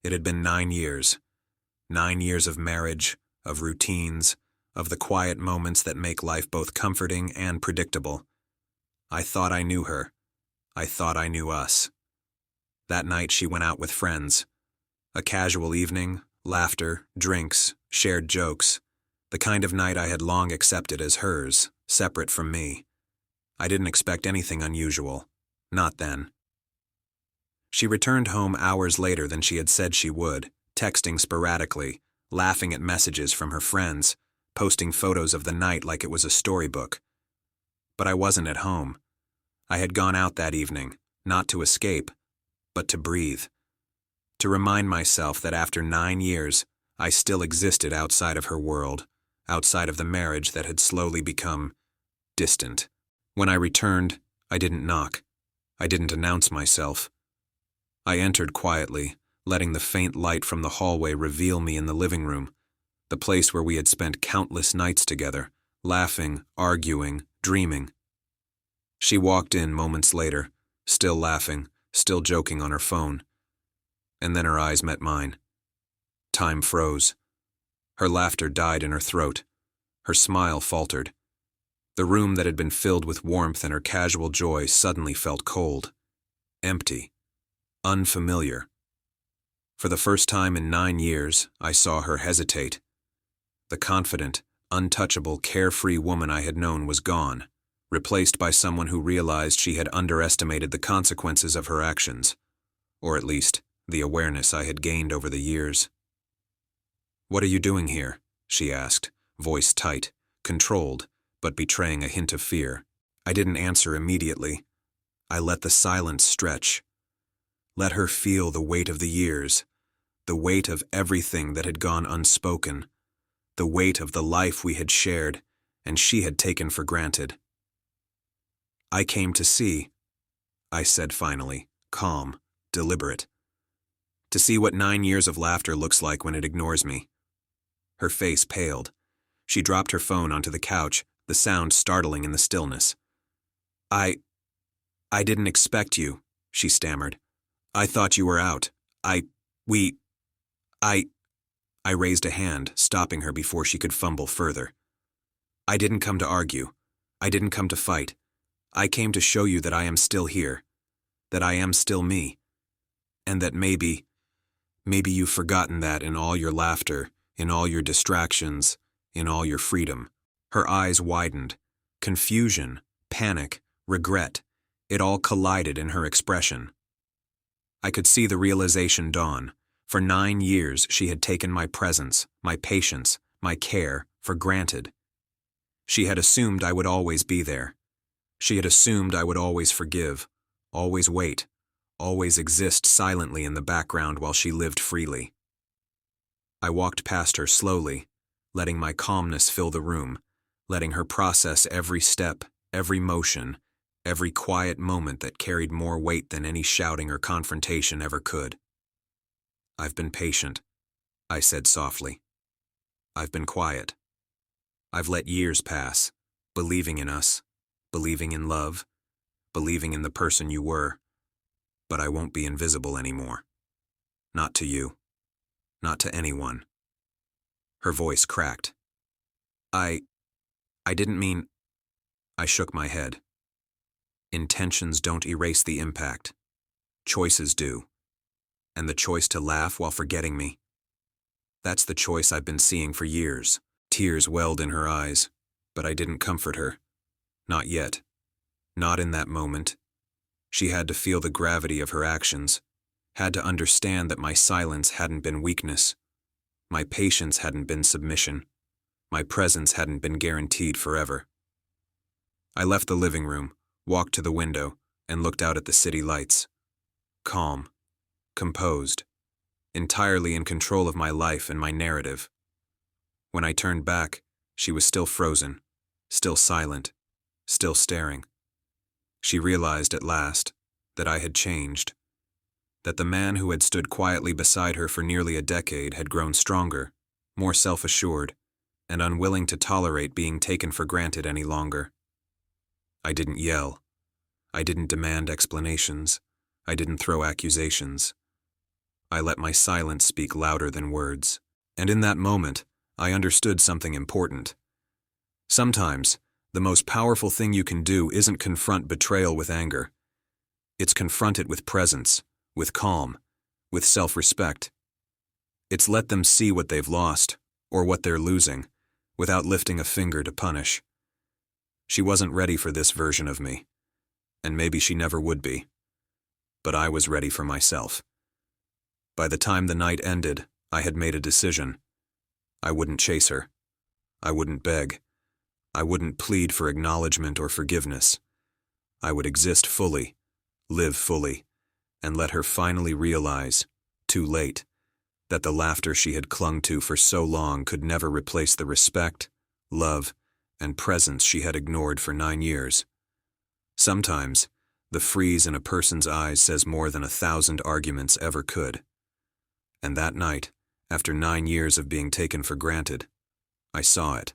It had been 9 years. 9 years of marriage, of routines, of the quiet moments that make life both comforting and predictable. I thought I knew her. I thought I knew us. That night she went out with friends. A casual evening, laughter, drinks, shared jokes. The kind of night I had long accepted as hers, separate from me. I didn't expect anything unusual. Not then. She returned home hours later than she had said she would, texting sporadically, laughing at messages from her friends, posting photos of the night like it was a storybook. But I wasn't at home. I had gone out that evening, not to escape, but to breathe. To remind myself that after 9 years, I still existed outside of her world, outside of the marriage that had slowly become distant. When I returned, I didn't knock. I didn't announce myself. I entered quietly, letting the faint light from the hallway reveal me in the living room, the place where we had spent countless nights together, laughing, arguing, dreaming. She walked in moments later, still laughing, still joking on her phone. And then her eyes met mine. Time froze. Her laughter died in her throat. Her smile faltered. The room that had been filled with warmth and her casual joy suddenly felt cold, empty, unfamiliar. For the first time in 9 years, I saw her hesitate. The confident, untouchable, carefree woman I had known was gone, replaced by someone who realized she had underestimated the consequences of her actions, or at least the awareness I had gained over the years. "What are you doing here?" she asked, voice tight, controlled, but betraying a hint of fear. I didn't answer immediately. I let the silence stretch. Let her feel the weight of the years, the weight of everything that had gone unspoken, the weight of the life we had shared and she had taken for granted. "I came to see," I said finally, calm, deliberate. "To see what 9 years of laughter looks like when it ignores me." Her face paled. She dropped her phone onto the couch, the sound startling in the stillness. I didn't expect you," she stammered. "I thought you were out. I raised a hand, stopping her before she could fumble further. "I didn't come to argue. I didn't come to fight. I came to show you that I am still here, that I am still me, and that maybe you've forgotten that in all your laughter, in all your distractions, in all your freedom." Her eyes widened. Confusion, panic, regret, it all collided in her expression. I could see the realization dawn. For 9 years she had taken my presence, my patience, my care for granted. She had assumed I would always be there. She had assumed I would always forgive, always wait, always exist silently in the background while she lived freely. I walked past her slowly, letting my calmness fill the room, letting her process every step, every motion, every quiet moment that carried more weight than any shouting or confrontation ever could. "I've been patient," I said softly. "I've been quiet. I've let years pass, believing in us, believing in love, believing in the person you were. But I won't be invisible anymore. Not to you. Not to anyone." Her voice cracked. I didn't mean..." I shook my head. "Intentions don't erase the impact. Choices do. And the choice to laugh while forgetting me. That's the choice I've been seeing for years." Tears welled in her eyes, but I didn't comfort her. Not yet. Not in that moment. She had to feel the gravity of her actions, had to understand that my silence hadn't been weakness. My patience hadn't been submission. My presence hadn't been guaranteed forever. I left the living room, walked to the window, and looked out at the city lights. Calm, composed, entirely in control of my life and my narrative. When I turned back, she was still frozen, still silent, still staring. She realized at last that I had changed, that the man who had stood quietly beside her for nearly a decade had grown stronger, more self-assured, and unwilling to tolerate being taken for granted any longer. I didn't yell. I didn't demand explanations. I didn't throw accusations. I let my silence speak louder than words. And in that moment, I understood something important. Sometimes, the most powerful thing you can do isn't confront betrayal with anger. It's confront it with presence, with calm, with self-respect. It's let them see what they've lost, or what they're losing, without lifting a finger to punish. She wasn't ready for this version of me, and maybe she never would be. But I was ready for myself. By the time the night ended, I had made a decision. I wouldn't chase her. I wouldn't beg. I wouldn't plead for acknowledgement or forgiveness. I would exist fully, live fully, and let her finally realize, too late, that the laughter she had clung to for so long could never replace the respect, love, and presence she had ignored for 9 years. Sometimes, the freeze in a person's eyes says more than 1,000 arguments ever could. And that night, after 9 years of being taken for granted, I saw it.